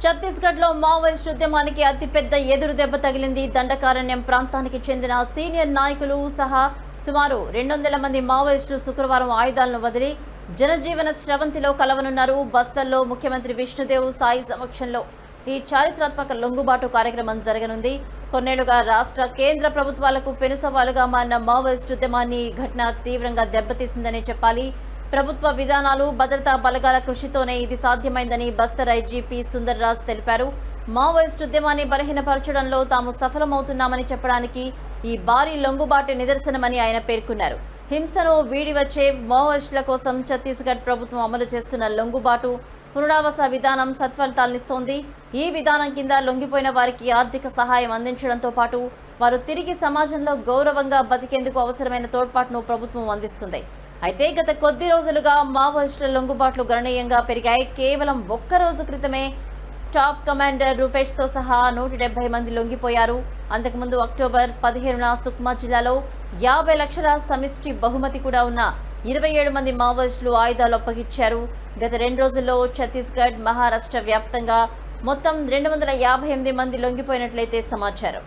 ఛత్తీస్గఢ్లో మావోయిస్టు ఉద్యమానికి అతిపెద్ద ఎదురు దెబ్బ తగిలింది. దండకారణ్యం ప్రాంతానికి చెందిన సీనియర్ నాయకులు సహా సుమారు 200 మంది మావోయిస్టులు శుక్రవారం ఆయుధాలను వదిలి జనజీవన స్రవంతిలో కలవనున్నారు. బస్తర్లో ముఖ్యమంత్రి విష్ణుదేవ్ సాయి సమక్షంలో ఈ చారిత్రాత్మక లొంగుబాటు కార్యక్రమం జరగనుంది. కొన్నేళ్లుగా రాష్ట్ర కేంద్ర ప్రభుత్వాలకు పెనుసవాలుగా మారిన మావోయిస్టు ఉద్యమాన్ని ఈ ఘటన తీవ్రంగా దెబ్బతీసిందని చెప్పాలి. ప్రభుత్వ విధానాలు, భద్రతా బలగాల కృషితోనే ఇది సాధ్యమైందని బస్తర్ ఐజీపీ సుందర్ రాజ్ తెలిపారు. మావోయిస్టు ఉద్యమాన్ని బలహీనపరచడంలో తాము సఫలమవుతున్నామని చెప్పడానికి ఈ భారీ లొంగుబాటు నిదర్శనమని ఆయన పేర్కొన్నారు. హింసను వీడి వచ్చే మావోయిస్టుల కోసం ఛత్తీస్గఢ్ ప్రభుత్వం అమలు చేస్తున్న లొంగుబాటు పునరావాస విధానం సత్ఫలితాలనిస్తోంది. ఈ విధానం కింద లొంగిపోయిన వారికి ఆర్థిక సహాయం అందించడంతో పాటు వారు తిరిగి సమాజంలో గౌరవంగా బతికేందుకు అవసరమైన తోడ్పాటును ప్రభుత్వం అందిస్తుంది. అయితే గత కొద్ది రోజులుగా మావోయిస్టుల లొంగుబాట్లు గణనీయంగా పెరిగాయి. కేవలం ఒక్క రోజు క్రితమే టాప్ కమాండర్ రూపేష్తో సహా 170 మంది లొంగిపోయారు. అంతకుముందు అక్టోబర్ 15న సుక్మా జిల్లాలో 50 లక్షల సమిష్టి బహుమతి కూడా ఉన్న 27 మంది మావోయిస్టులు ఆయుధాలు అప్పగించారు. గత 2 రోజుల్లో ఛత్తీస్గఢ్, మహారాష్ట్ర వ్యాప్తంగా మొత్తం 258 మంది లొంగిపోయినట్లయితే సమాచారం.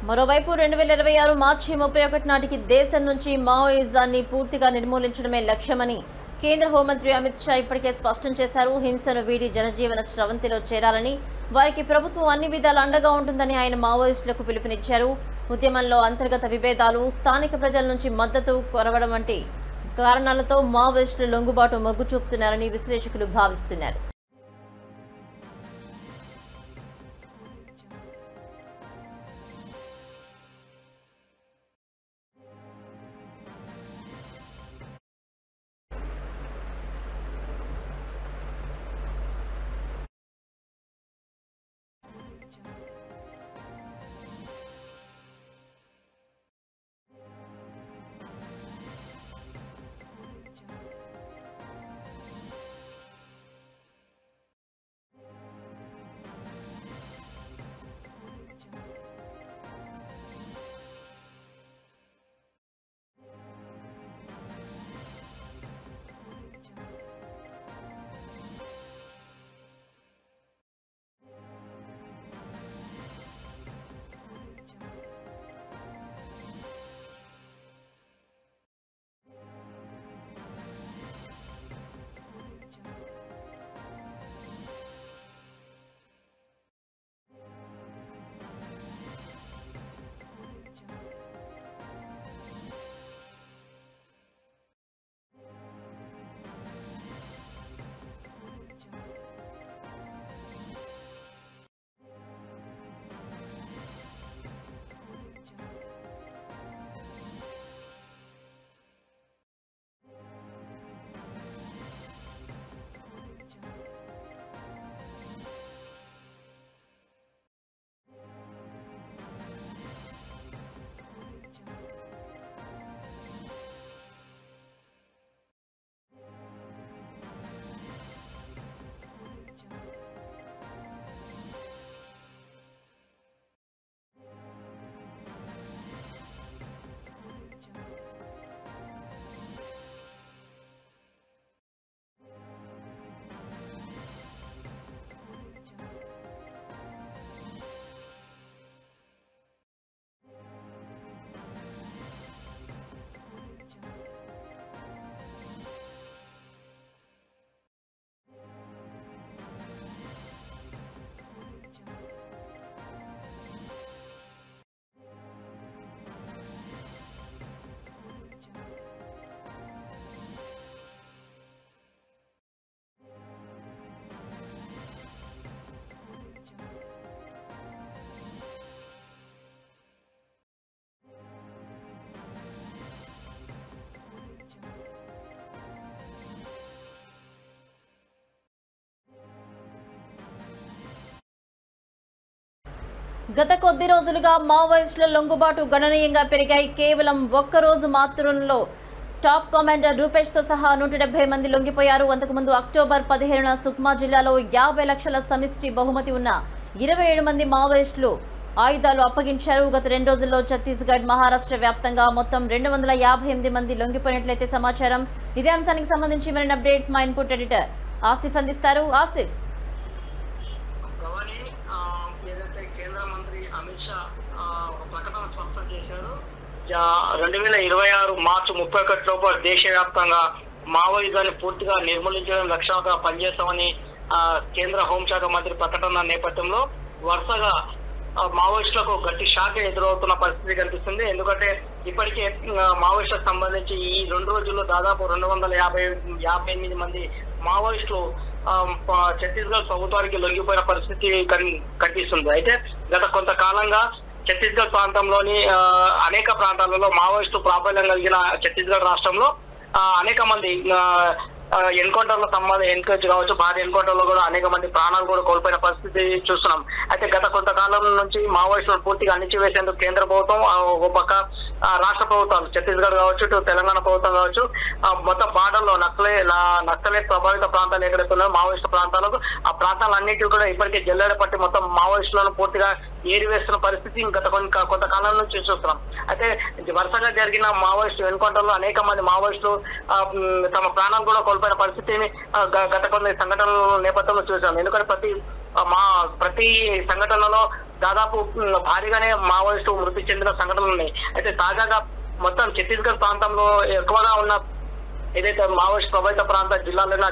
మరోవైపు 2026 మార్చి 31 నాటికి దేశం నుంచి మావోయిజాన్ని పూర్తిగా నిర్మూలించడమే లక్ష్యమని కేంద్ర హోంమంత్రి అమిత్ షా ఇప్పటికే స్పష్టం చేశారు. హింసను వీడి జనజీవన స్రవంతిలో చేరాలని, వారికి ప్రభుత్వం అన్ని విధాలు అండగా ఉంటుందని ఆయన మావోయిస్టులకు పిలుపునిచ్చారు. ఉద్యమంలో అంతర్గత విభేదాలు, స్థానిక ప్రజల నుంచి మద్దతు కొరవడం వంటి కారణాలతో మావోయిస్టులు లొంగుబాటు మొగ్గు చూపుతున్నారని విశ్లేషకులు భావిస్తున్నారు. గత కొద్ది రోజులుగా మావోయిస్టుల లొంగుబాటు గణనీయంగా పెరిగాయి. కేవలం ఒక్కరోజు మాత్రంలో టాప్ కమాండర్ రూపేష్తో సహా 170 మంది లొంగిపోయారు. అంతకుముందు అక్టోబర్ 15న సుక్మా జిల్లాలో 50 లక్షల సమిష్టి బహుమతి ఉన్న 27 మంది మావోయిస్టులు ఆయుధాలు అప్పగించారు. గత 2 రోజుల్లో ఛత్తీస్గఢ్, మహారాష్ట్ర వ్యాప్తంగా మొత్తం 258 మంది లొంగిపోయినట్లయితే సమాచారం. ఇదే అంశానికి సంబంధించి మరిన్ని అప్డేట్స్ మా ఇన్పుట్ ఎడిటర్ ఆసిఫ్ అందిస్తారు. ఆసిఫ్, కేంద్ర మంత్రి అమిత్ షా ఒక ప్రకటన స్పష్టం చేశారు. 2026 మార్చి 31 లోపు దేశవ్యాప్తంగా మావోయిజాన్ని పూర్తిగా నిర్మూలించడం లక్ష్యంగా పనిచేస్తామని కేంద్ర హోంశాఖ మంత్రి ప్రకటన నేపథ్యంలో వరుసగా మావోయిస్టులకు గట్టి షాక్ ఎదురవుతున్న పరిస్థితి కనిపిస్తుంది. ఎందుకంటే ఇప్పటికే మావోయిస్టులకు సంబంధించి ఈ 2 రోజుల్లో దాదాపు 258 మంది మావోయిస్టులు ఛత్తీస్గఢ్ ప్రభుత్వానికి లొంగిపోయిన పరిస్థితి కనిపిస్తుంది. అయితే గత కొంతకాలంగా ఛత్తీస్గఢ్ ప్రాంతంలోని అనేక ప్రాంతాలలో మావోయిస్టు ప్రాబల్యం కలిగిన ఛత్తీస్గఢ్ రాష్ట్రంలో అనేక మంది ఎన్కౌంటర్ల ఎన్కౌంటర్ కావచ్చు, భారీ ఎన్కౌంటర్లో కూడా అనేక మంది ప్రాణాలు కూడా కోల్పోయిన పరిస్థితి చూస్తున్నాం. అయితే గత కొంతకాలం నుంచి మావోయిస్టులను పూర్తిగా అణిచివేసేందుకు కేంద్ర ప్రభుత్వం, ఒక పక్క రాష్ట్ర ప్రభుత్వాలు ఛత్తీస్గఢ్ కావచ్చు, ఇటు తెలంగాణ ప్రభుత్వం కావచ్చు, మొత్తం బార్డర్లో నక్సలైట్ ప్రభావిత ప్రాంతాలు ఎక్కడైతే ఉన్నాయో మావోయిస్టు ప్రాంతాలకు, ఆ ప్రాంతాలన్నిటి కూడా ఇప్పటికే జల్లెడ పట్టి మొత్తం మావోయిస్టులను పూర్తిగా ఏరివేస్తున్న పరిస్థితి కొంతకాలం నుంచి చూస్తున్నాం. అయితే వరుసగా జరిగిన మావోయిస్టు ఎన్కౌంటర్లో అనేక మంది మావోయిస్టులు తమ ప్రాణాలు కూడా కోల్పోయిన పరిస్థితిని గత కొన్ని సంఘటనల నేపథ్యంలో చూసాం. ఎందుకంటే ప్రతి సంఘటనలో దాదాపు భారీగానే మావోయిస్టు మృతి చెందిన సంఘటనలు ఉన్నాయి. అయితే తాజాగా మొత్తం ఛత్తీస్గఢ్ ప్రాంతంలో ఎక్కువగా ఉన్న ఏదైతే మావోయిస్ట్ ప్రభావిత ప్రాంత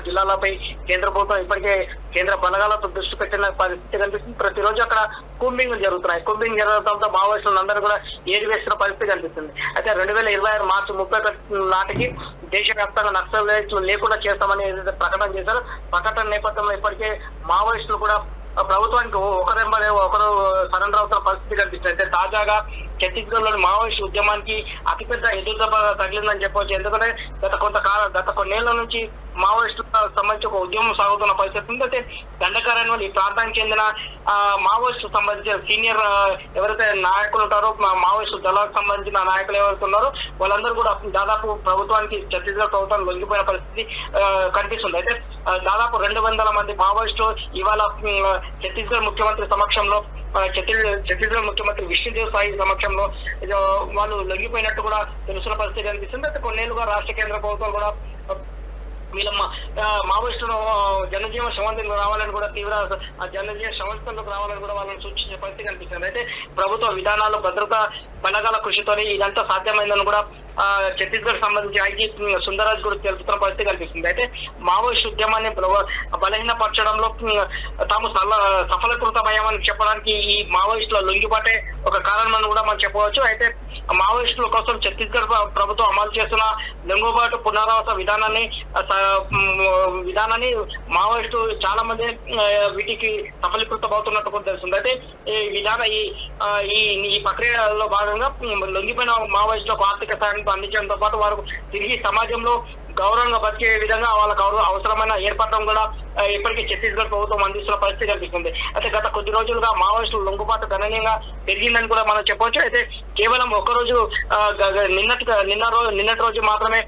జిల్లాలపై కేంద్ర ప్రభుత్వం ఇప్పటికే కేంద్ర బలగాలతో దృష్టి పెట్టిన పరిస్థితి కనిపిస్తుంది. ప్రతిరోజు అక్కడ కూంబింగ్ జరుగుతున్నాయి. కూంబింగ్ జరగడంతో మావోయిస్టులందరూ కూడా ఏరివేస్తున్న పరిస్థితి కనిపిస్తుంది. అయితే 2026 మార్చి 31 నాటికి దేశవ్యాప్తంగా నక్సలైట్లు లేకుండా చేస్తామని ఏదైతే ప్రకటన చేశారో, ప్రకటన నేపథ్యంలో ఇప్పటికే మావోయిస్టులు కూడా ప్రభుత్వానికి ఒకరు సరెండర్ అవుతున్న పరిస్థితి కనిపిస్తుంది. అయితే తాజాగా ఛత్తీస్గఢ్ లోని మావోయిస్ట్ ఉద్యమానికి అతిపెద్ద ఎదురుదెబ్బ తగిలిందని చెప్పవచ్చు. ఎందుకంటే గత కొన్నేళ్ల నుంచి మావోయిస్టులకు సంబంధించి ఒక ఉద్యమం సాగుతున్న పరిస్థితి ఉంది. అయితే దండకారణ్యం ఈ ప్రాంతానికి చెందిన మావోయిస్టు సంబంధించిన సీనియర్ ఎవరైతే నాయకులు ఉంటారో, మావోయిస్టు దళాలకు సంబంధించిన నాయకులు ఎవరైతే ఉన్నారో వాళ్ళందరూ కూడా దాదాపు ప్రభుత్వానికి ఛత్తీస్గఢ్ ప్రభుత్వం లొంగిపోయిన పరిస్థితి కనిపిస్తుంది. అయితే దాదాపు 200 మంది మావోయిస్టులు ఇవాళ ఛత్తీస్గఢ్ ముఖ్యమంత్రి సమక్షంలో, ఛత్తీస్గఢ్ ముఖ్యమంత్రి విష్ణుదేవ్ సాయి సమక్షంలో వాళ్ళు లొంగిపోయినట్టు కూడా తెలుస్తున్న పరిస్థితి కనిపిస్తుంది. అయితే కొన్నేళ్లుగా రాష్ట్ర కేంద్ర ప్రభుత్వం కూడా వీళ్ళ మావోయిస్టులు జనజీవన సమంతంలోకి రావాలని కూడా జనజీవన సమంతంలోకి రావాలని కూడా వాళ్ళని సూచించే పరిస్థితి కనిపిస్తుంది. అయితే ప్రభుత్వ విధానాలు, భద్రతా బలగాల కృషితోనే ఇదంతా సాధ్యమైందని కూడా ఛత్తీస్గఢ్ సంబంధించి ఐజీ సుందరరాజ్ కూడా తెలుపుతున్న పరిస్థితి కనిపిస్తుంది. అయితే మావోయిస్టు ఉద్యమాన్ని బలహీనపరచడంలో తాము సఫలీకృతమయ్యామని చెప్పడానికి ఈ మావోయిస్టుల లొంగిబాటే ఒక కారణమని కూడా మనం చెప్పవచ్చు. అయితే మావోయిస్టుల కోసం ఛత్తీస్గఢ్ ప్రభుత్వం అమలు చేస్తున్న లొంగుబాటు పునరావాస విధానాన్ని మావోయిస్టు చాలా మంది వీటికి సఫలీకృతం అవుతున్నట్టు కూడా తెలుస్తుంది. అయితే ఈ ప్రక్రియలో భాగంగా లొంగిపోయిన మావోయిస్టులకు ఆర్థిక సాయం అందించడంతో పాటు వారు తిరిగి సమాజంలో గౌరవంగా బతికే విధంగా వాళ్ళకు అవసరమైన ఏర్పాట్లను కూడా ఇప్పటికీ ఛత్తీస్గఢ్ ప్రభుత్వం అందిస్తున్న పరిస్థితి కనిపిస్తుంది. అయితే గత కొద్ది రోజులుగా మావోయిస్టులు లొంగుబాటు గణనీయంగా పెరిగిందని కూడా మనం చెప్పవచ్చు. అయితే కేవలం ఒకరోజు నిన్నటి రోజు మాత్రమే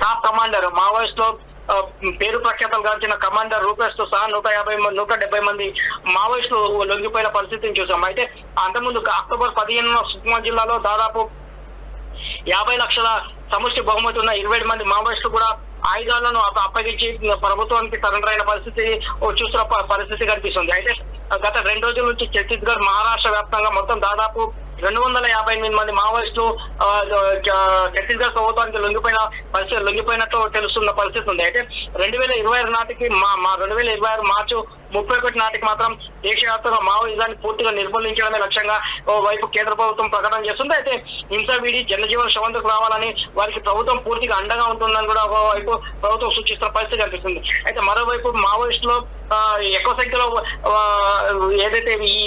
టాప్ కమాండర్ మావోయిస్టులో పేరు ప్రఖ్యాతలు గాంచిన కమాండర్ రూపేష్తో సహా 170 మంది మావోయిస్టులు లొంగిపోయిన పరిస్థితిని చూసాం. అయితే అంతకుముందు అక్టోబర్ 15న సుక్మా జిల్లాలో దాదాపు 50 లక్షల సమిష్టి బహుమతి ఉన్న 27 మంది మావోయిస్టులు కూడా ఆయుధాలను అప్పగించి ప్రభుత్వానికి సరెండర్ అయిన పరిస్థితి చూస్తున్న పరిస్థితి కనిపిస్తుంది. అయితే గత 2 రోజుల నుంచి ఛత్తీస్గఢ్, మహారాష్ట్ర వ్యాప్తంగా మొత్తం దాదాపు 258 మంది మావోయిస్టులు ఛత్తీస్గఢ్ ప్రభుత్వానికి లొంగిపోయినట్టు తెలుస్తున్న పరిస్థితి ఉంది. అయితే 2026 నాటికి 2026 మార్చి 31 నాటికి మాత్రం దేశవ్యాప్తంగా మావోయిజాన్ని పూర్తిగా నిర్మూలించడమే లక్ష్యంగా వైపు కేంద్ర ప్రభుత్వం ప్రకటన చేస్తుంది. అయితే హింస వీడి జనజీవన సమంతకు రావాలని వారికి ప్రభుత్వం పూర్తిగా అండగా ఉంటుందని కూడా ఒకవైపు ప్రభుత్వం సూచిస్తున్న పరిస్థితి కనిపిస్తుంది. అయితే మరోవైపు మావోయిస్టులో ఎక్కువ సంఖ్యలో ఏదైతే ఈ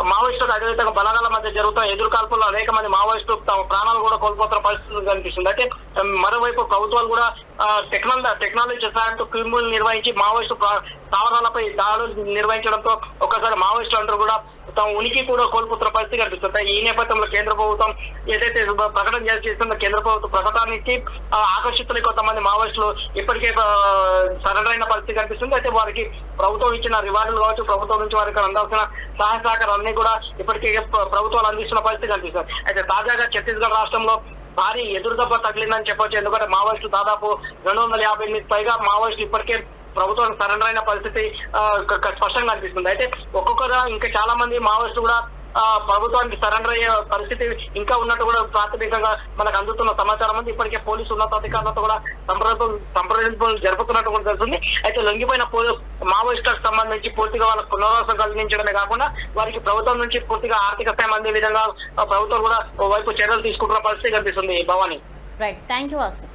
మావోయిస్టులకు అదేవిధంగా బలగాల మధ్య జరుగుతున్న ఎదురుకాల్పుల్లో అనేక మంది మావోయిస్టులు తమ ప్రాణాలు కూడా కోల్పోతున్న పరిస్థితి కనిపిస్తుంది. అయితే మరోవైపు ప్రభుత్వాలు కూడా టెక్నాలజీ సహాయంతో క్రిములు నిర్వహించి మావోయిస్టు స్థావరాలపై దాడులు నిర్వహించడంతో ఒక్కసారి మావోయిస్టులు అందరూ కూడా తమ ఉనికి కూడా కోల్పోతున్న పరిస్థితి కనిపిస్తుంది. ఈ నేపథ్యంలో కేంద్ర ప్రభుత్వం ఏదైతే ప్రకటన చేస్తుందో కేంద్ర ప్రభుత్వ ప్రకటనకి ఆకర్షితులై కొంతమంది మావోయిస్టులు ఇప్పటికే సరెండర్ అయిన పరిస్థితి కనిపిస్తుంది. అయితే వారికి ప్రభుత్వం ఇచ్చిన రివార్డులు కావచ్చు, ప్రభుత్వం నుంచి వారికి అందాల్సిన సహాయ సహకారాలన్నీ కూడా ఇప్పటికే ప్రభుత్వాలు అందిస్తున్న పరిస్థితి కనిపిస్తుంది. అయితే తాజాగా ఛత్తీస్గఢ్ రాష్ట్రంలో భారీ ఎదురుదెబ్బ తగిలిందని చెప్పొచ్చు. ఎందుకంటే మావోయిస్టులు దాదాపు 258 పైగా మావోయిస్టులు ఇప్పటికే ప్రభుత్వానికి సరెండర్ అయిన పరిస్థితి స్పష్టంగా అనిపిస్తుంది. అయితే ఒక్కొక్కగా ఇంకా చాలా మంది మావోయిస్టులు కూడా ప్రభుత్వానికి సరెండర్ అయ్యే పరిస్థితి ఇంకా ఉన్నట్టు కూడా ప్రాథమికంగా మనకు అందుతున్న సమాచారం ఉంది. ఇప్పటికే పోలీసు ఉన్నతాధికారులతో కూడా సంప్రదింపులు జరుపుతున్నట్టు కూడా తెలుస్తుంది. అయితే లొంగిపోయిన మావోయిస్టులకు సంబంధించి పూర్తిగా వాళ్ళకు పునరావాసం కలిగించడమే కాకుండా వారికి ప్రభుత్వం నుంచి పూర్తిగా ఆర్థిక సాయం అందే విధంగా ప్రభుత్వం కూడా వైపు చర్యలు తీసుకుంటున్న పరిస్థితి కనిపిస్తుంది. Bhavani. Right, thank you Asif.